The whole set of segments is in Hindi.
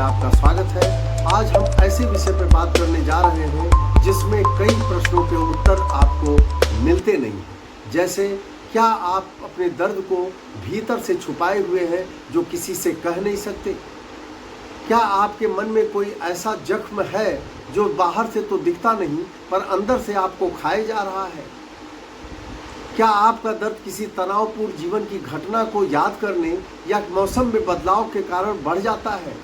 आपका स्वागत है। आज हम ऐसे विषय पर बात करने जा रहे हैं जिसमें कई प्रश्नों के उत्तर आपको मिलते नहीं हैं। जैसे, क्या आप अपने दर्द को भीतर से छुपाए हुए हैं जो किसी से कह नहीं सकते? क्या आपके मन में कोई ऐसा जख्म है जो बाहर से तो दिखता नहीं पर अंदर से आपको खाए जा रहा है? क्या आपका दर्द किसी तनावपूर्ण जीवन की घटना को याद करने या मौसम में बदलाव के कारण बढ़ जाता है?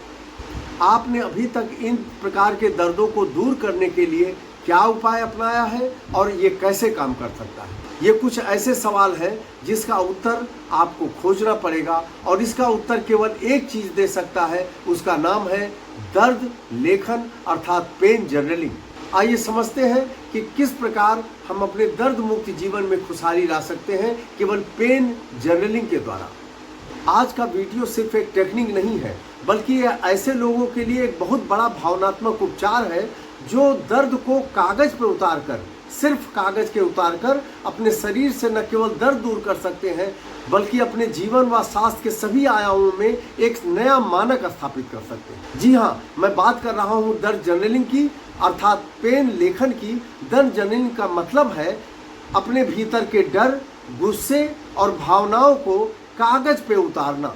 आपने अभी तक इन प्रकार के दर्दों को दूर करने के लिए क्या उपाय अपनाया है और ये कैसे काम कर सकता है? ये कुछ ऐसे सवाल हैं जिसका उत्तर आपको खोजना पड़ेगा और इसका उत्तर केवल एक चीज दे सकता है, उसका नाम है दर्द लेखन अर्थात पेन जर्नलिंग। आइए समझते हैं कि किस प्रकार हम अपने दर्द मुक्त जीवन में खुशहाली ला सकते हैं केवल पेन जर्नलिंग के द्वारा। आज का वीडियो सिर्फ एक टेक्निक नहीं है, बल्कि यह ऐसे लोगों के लिए एक बहुत बड़ा भावनात्मक उपचार है जो दर्द को कागज पर उतारकर, सिर्फ कागज के उतारकर अपने शरीर से न केवल दर्द दूर कर सकते हैं बल्कि अपने जीवन व स्वास्थ्य के सभी आयामों में एक नया मानक स्थापित कर सकते हैं। जी हाँ, मैं बात कर रहा हूँ दर्द जर्नलिंग की अर्थात पेन लेखन की। दर्द जर्नलिंग का मतलब है अपने भीतर के डर, गुस्से और भावनाओं को कागज पे उतारना।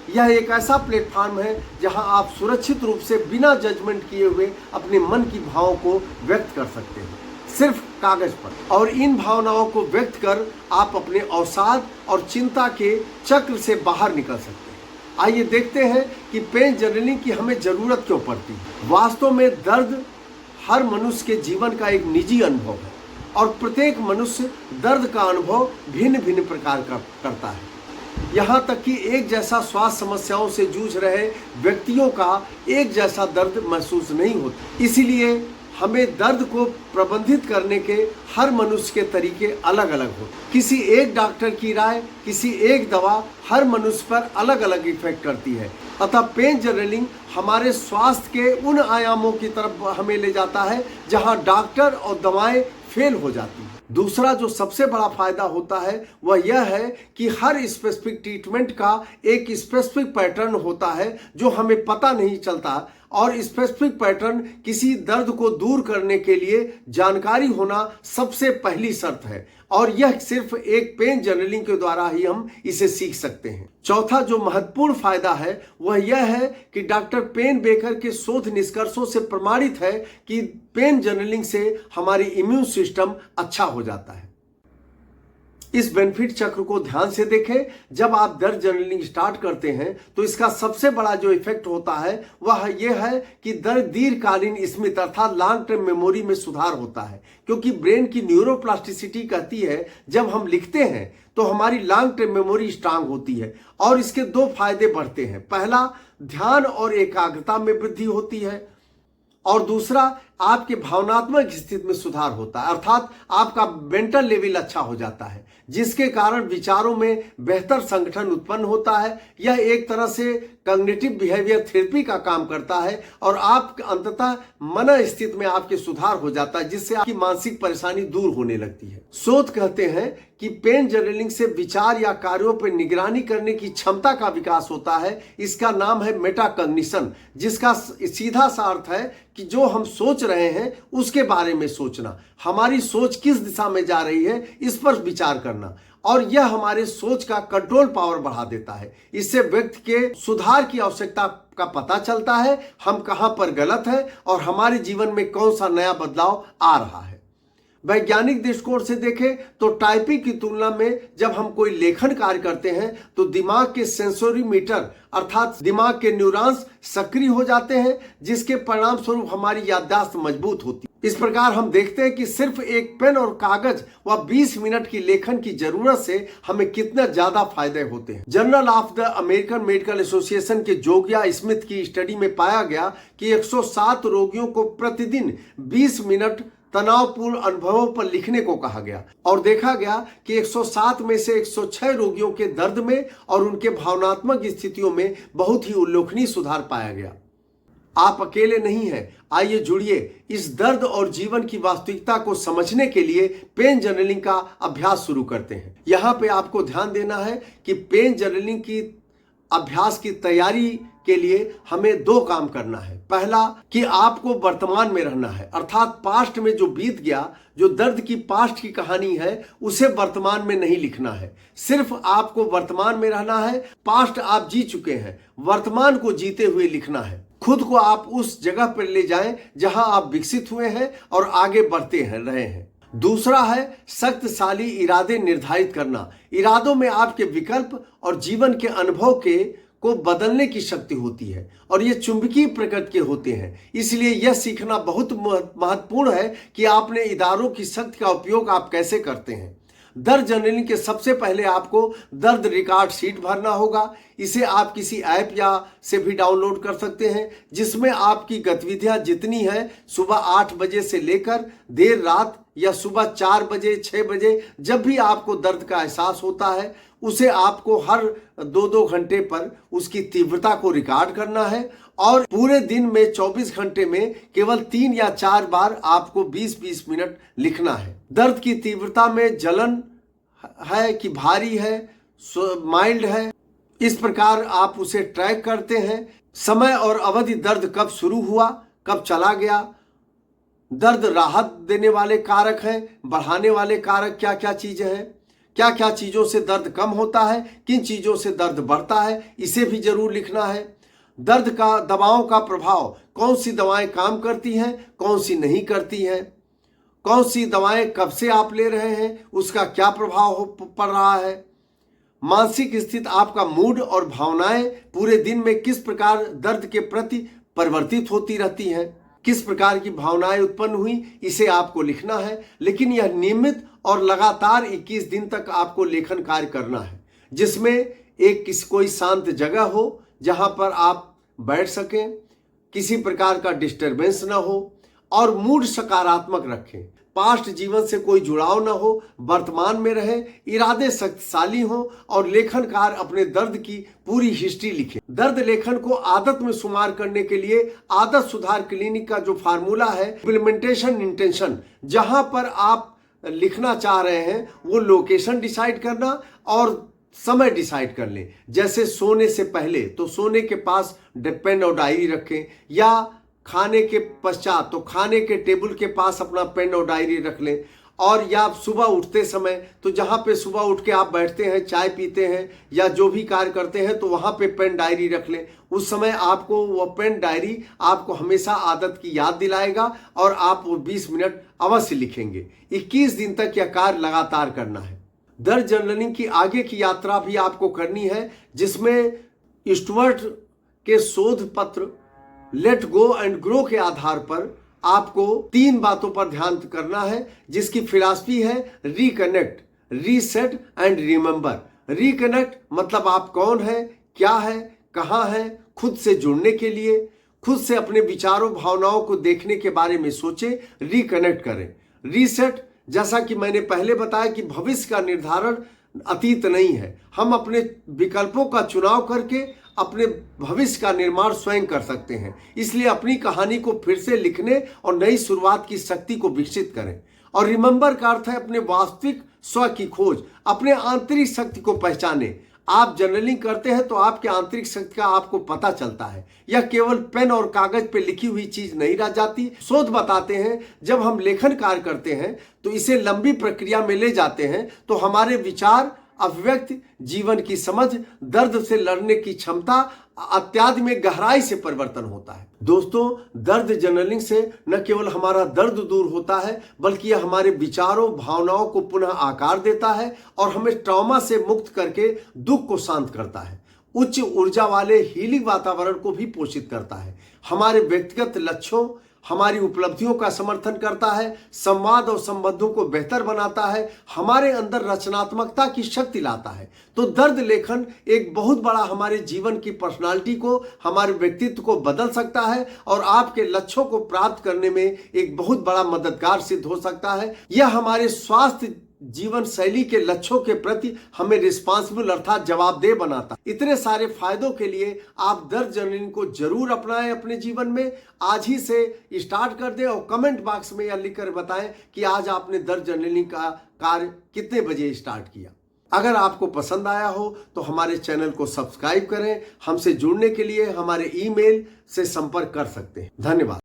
यह एक ऐसा प्लेटफॉर्म है जहां आप सुरक्षित रूप से बिना जजमेंट किए हुए अपने मन की भावों को व्यक्त कर सकते हैं, सिर्फ कागज पर। और इन भावनाओं को व्यक्त कर आप अपने अवसाद और चिंता के चक्र से बाहर निकल सकते हैं। आइए देखते हैं कि पेन जर्नलिंग की हमें जरूरत क्यों पड़ती है। वास्तव में दर्द हर मनुष्य के जीवन का एक निजी अनुभव है और प्रत्येक मनुष्य दर्द का अनुभव भिन्न भिन्न प्रकार का करता है। यहाँ तक कि एक जैसा स्वास्थ्य समस्याओं से जूझ रहे व्यक्तियों का एक जैसा दर्द महसूस नहीं होता। इसीलिए हमें दर्द को प्रबंधित करने के हर मनुष्य के तरीके अलग अलग होते। किसी एक डॉक्टर की राय, किसी एक दवा हर मनुष्य पर अलग अलग इफेक्ट करती है। अतः पेन जर्नलिंग हमारे स्वास्थ्य के उन आयामों की तरफ हमें ले जाता है जहां डॉक्टर और दवाएं फेल हो जाती हैं। दूसरा जो सबसे बड़ा फायदा होता है वह यह है कि हर स्पेसिफिक ट्रीटमेंट का एक स्पेसिफिक पैटर्न होता है जो हमें पता नहीं चलता, और स्पेसिफिक पैटर्न किसी दर्द को दूर करने के लिए जानकारी होना सबसे पहली शर्त है और यह सिर्फ एक पेन जर्नलिंग के द्वारा ही हम इसे सीख सकते हैं। चौथा जो महत्वपूर्ण फायदा है वह यह है कि डॉक्टर पेन बेकर के शोध निष्कर्षों से प्रमाणित है कि पेन जर्नलिंग से हमारी इम्यून सिस्टम अच्छा हो जाता है। इस बेनिफिट चक्र को ध्यान से देखें। जब आप दर्द जर्नलिंग स्टार्ट करते हैं तो इसका सबसे बड़ा जो इफेक्ट होता है वह यह है कि दर्द दीर्घकालीन स्मृति अर्थात लॉन्ग टर्म मेमोरी में सुधार होता है, क्योंकि ब्रेन की न्यूरोप्लास्टिसिटी कहती है जब हम लिखते हैं तो हमारी लॉन्ग टर्म मेमोरी स्ट्रांग होती है और इसके दो फायदे बढ़ते हैं। पहला, ध्यान और एकाग्रता में वृद्धि होती है और दूसरा, आपके भावनात्मक स्थिति में सुधार होता है अर्थात आपका मेंटल लेवल अच्छा हो जाता है, जिसके कारण विचारों में बेहतर संगठन उत्पन्न होता है। यह एक तरह से कॉग्निटिव बिहेवियर थेरेपी का काम करता है और आप अंततः मन स्थिति में आपके सुधार हो जाता है, जिससे आपकी मानसिक परेशानी दूर होने लगती है। शोध कहते हैं कि पेन जर्नलिंग से विचार या कार्यों पर निगरानी करने की क्षमता का विकास होता है। इसका नाम है मेटाकॉग्निशन, जिसका सीधा सा अर्थ है कि जो हम सोच रहे हैं उसके बारे में सोचना, हमारी सोच किस दिशा में जा रही है इस पर विचार करना, और यह हमारे सोच का कंट्रोल पावर बढ़ा देता है। इससे व्यक्ति के सुधार की आवश्यकता का पता चलता है, हम कहां पर गलत है और हमारे जीवन में कौन सा नया बदलाव आ रहा है। वैज्ञानिक दृष्टिकोण से देखें तो टाइपिंग की तुलना में जब हम कोई लेखन कार्य करते हैं तो दिमाग के सेंसोरीमीटर अर्थात दिमाग के न्यूरॉन्स सक्रिय हो जाते हैं, जिसके परिणाम स्वरूप हमारी याददाश्त मजबूत होती है। इस प्रकार हम देखते हैं कि सिर्फ एक पेन और कागज व 20 मिनट की लेखन की जरूरत से हमें कितना ज्यादा फायदे होते हैं। Journal of the American medical association के जोगिया स्मिथ की स्टडी में पाया गया कि 107 रोगियों को प्रतिदिन 20 मिनट तनावपूर्ण अनुभवों पर लिखने को कहा गया और देखा गया कि 107 में से 106 रोगियों के दर्द में और उनके भावनात्मक स्थितियों में बहुत ही उल्लेखनीय सुधार पाया गया। आप अकेले नहीं हैं, आइए जुड़िए इस दर्द और जीवन की वास्तविकता को समझने के लिए पेन जर्नलिंग का अभ्यास शुरू करते हैं। यहाँ पे आपको ध्यान देना है कि पेन जर्नलिंग की अभ्यास की तैयारी के लिए हमें दो काम करना है। पहला कि आपको वर्तमान में रहना है, अर्थात पास्ट में जो बीत गया, जो दर्द की पास्ट की कहानी है, उसे वर्तमान में नहीं लिखना है। सिर्फ आपको वर्तमान में रहना है। पास्ट आप जी चुके हैं, वर्तमान को जीते हुए लिखना है। खुद को आप उस जगह पर ले जाएं जहां आप विकसित हुए हैं और आगे बढ़ते रहे हैं। दूसरा है शक्तिशाली इरादे निर्धारित करना। इरादों में आपके विकल्प और जीवन के अनुभव को बदलने की शक्ति होती है और ये चुंबकीय प्रकृति के होते हैं। इसलिए यह सीखना बहुत महत्वपूर्ण है कि आपने इरादों की शक्ति का उपयोग आप कैसे करते हैं। दर्द जर्नलिंग के सबसे पहले आपको दर्द रिकॉर्ड शीट भरना होगा। इसे आप किसी ऐप या से भी डाउनलोड कर सकते हैं, जिसमें आपकी गतिविधियां जितनी है, सुबह 8 बजे से लेकर देर रात या सुबह 4 बजे 6 बजे, जब भी आपको दर्द का एहसास होता है, उसे आपको हर 2-2 घंटे पर उसकी तीव्रता को रिकॉर्ड करना है और पूरे दिन में 24 घंटे में केवल 3 या 4 बार आपको 20-20 मिनट लिखना है। दर्द की तीव्रता में जलन है कि भारी है, माइल्ड है, इस प्रकार आप उसे ट्रैक करते हैं। समय और अवधि, दर्द कब शुरू हुआ, कब चला गया, दर्द राहत देने वाले कारक हैं, बढ़ाने वाले कारक क्या क्या चीजें हैं, क्या क्या चीजों से दर्द कम होता है, किन चीजों से दर्द बढ़ता है, इसे भी जरूर लिखना है। दर्द का दवाओं का प्रभाव, कौन सी दवाएं काम करती हैं, कौन सी नहीं करती हैं, कौन सी दवाएं कब से आप ले रहे हैं, उसका क्या प्रभाव पड़ रहा है। मानसिक स्थिति, आपका मूड और भावनाएं पूरे दिन में किस प्रकार दर्द के प्रति परिवर्तित होती रहती हैं, किस प्रकार की भावनाएं उत्पन्न हुई, इसे आपको लिखना है। लेकिन यह नियमित और लगातार 21 दिन तक आपको लेखन कार्य करना है, जिसमें कोई शांत जगह हो जहां पर आप बैठ सकें, किसी प्रकार का डिस्टरबेंस ना हो और मूड सकारात्मक रखें। पास्ट जीवन से कोई जुड़ाव ना हो, वर्तमान में रहे, इरादे शक्तिशाली हो और लेखनकार अपने दर्द की पूरी हिस्ट्री लिखे। दर्द लेखन को आदत में शुमार करने के लिए आदत सुधार क्लिनिक का जो फार्मूला है, इम्प्लीमेंटेशन इंटेंशन, जहां पर आप लिखना चाह रहे हैं वो लोकेशन डिसाइड करना और समय डिसाइड कर लें। जैसे सोने से पहले तो सोने के पास पेन और डायरी रखें, या खाने के पश्चात तो खाने के टेबल के पास अपना पेन और डायरी रख लें, और या सुबह उठते समय तो जहाँ पे सुबह उठ के आप बैठते हैं, चाय पीते हैं या जो भी कार्य करते हैं, तो वहाँ पे पेन डायरी रख लें। उस समय आपको वो पेन डायरी आपको हमेशा आदत की याद दिलाएगा और आप वो 20 मिनट अवश्य लिखेंगे। 21 दिन तक यह कार्य लगातार करना है। दर्द जर्नलिंग की आगे की यात्रा भी आपको करनी है, जिसमें स्टुअर्ट के शोध पत्र लेट गो एंड ग्रो के आधार पर आपको 3 बातों पर ध्यान करना है, जिसकी फिलॉसफी है reconnect, reset and remember. Reconnect मतलब आप कौन है, क्या है, कहाँ है, खुद से जुड़ने के लिए, खुद से अपने विचारों भावनाओं को देखने के बारे में सोचें, रिकनेक्ट करें। रीसेट, जैसा कि मैंने पहले बताया कि भविष्य का निर्धारण अतीत नहीं है, हम अपने विकल्पों का चुनाव करके अपने भविष्य का निर्माण स्वयं कर सकते हैं। इसलिए अपनी कहानी को फिर से लिखने और नई शुरुआत की शक्ति को विकसित करें। और रिमेंबर का अर्थ है अपने वास्तविक स्व की खोज, अपने आंतरिक शक्ति को पहचाने। आप जर्नलिंग करते हैं तो आपके आंतरिक शक्ति का आपको पता चलता है। यह केवल पेन और कागज पे लिखी हुई चीज नहीं रह जाती। शोध बताते हैं जब हम लेखन कार्य करते हैं तो इसे लंबी प्रक्रिया में ले जाते हैं, तो हमारे विचार, अभिव्यक्ति, जीवन की समझ, दर्द से लड़ने की क्षमता इत्यादि में गहराई से परिवर्तन होता है। दोस्तों, दर्द जर्नलिंग से न केवल हमारा दर्द दूर होता है, बल्कि यह हमारे विचारों, भावनाओं को पुनः आकार देता है और हमें ट्रॉमा से मुक्त करके दुख को शांत करता है। उच्च ऊर्जा वाले हीलिंग वातावरण को भी पोषित करता है, हमारे व्यक्तिगत लक्ष्यों, हमारी उपलब्धियों का समर्थन करता है, संवाद और संबंधों को बेहतर बनाता है, हमारे अंदर रचनात्मकता की शक्ति लाता है। तो दर्द लेखन एक बहुत बड़ा हमारे जीवन की पर्सनालिटी को, हमारे व्यक्तित्व को बदल सकता है और आपके लक्ष्यों को प्राप्त करने में एक बहुत बड़ा मददगार सिद्ध हो सकता है। यह हमारे स्वास्थ्य जीवन शैली के लक्ष्यों के प्रति हमें रिस्पांसिबल अर्थात जवाबदेह बनाता। इतने सारे फायदों के लिए आप दर्द जर्नलिंग को जरूर अपनाएं अपने जीवन में। आज ही से स्टार्ट कर दें और कमेंट बॉक्स में यह लिखकर बताएं कि आज आपने दर्द जर्नलिंग का कार्य कितने बजे स्टार्ट किया। अगर आपको पसंद आया हो तो हमारे चैनल को सब्सक्राइब करें। हमसे जुड़ने के लिए हमारे ईमेल से संपर्क कर सकते हैं। धन्यवाद।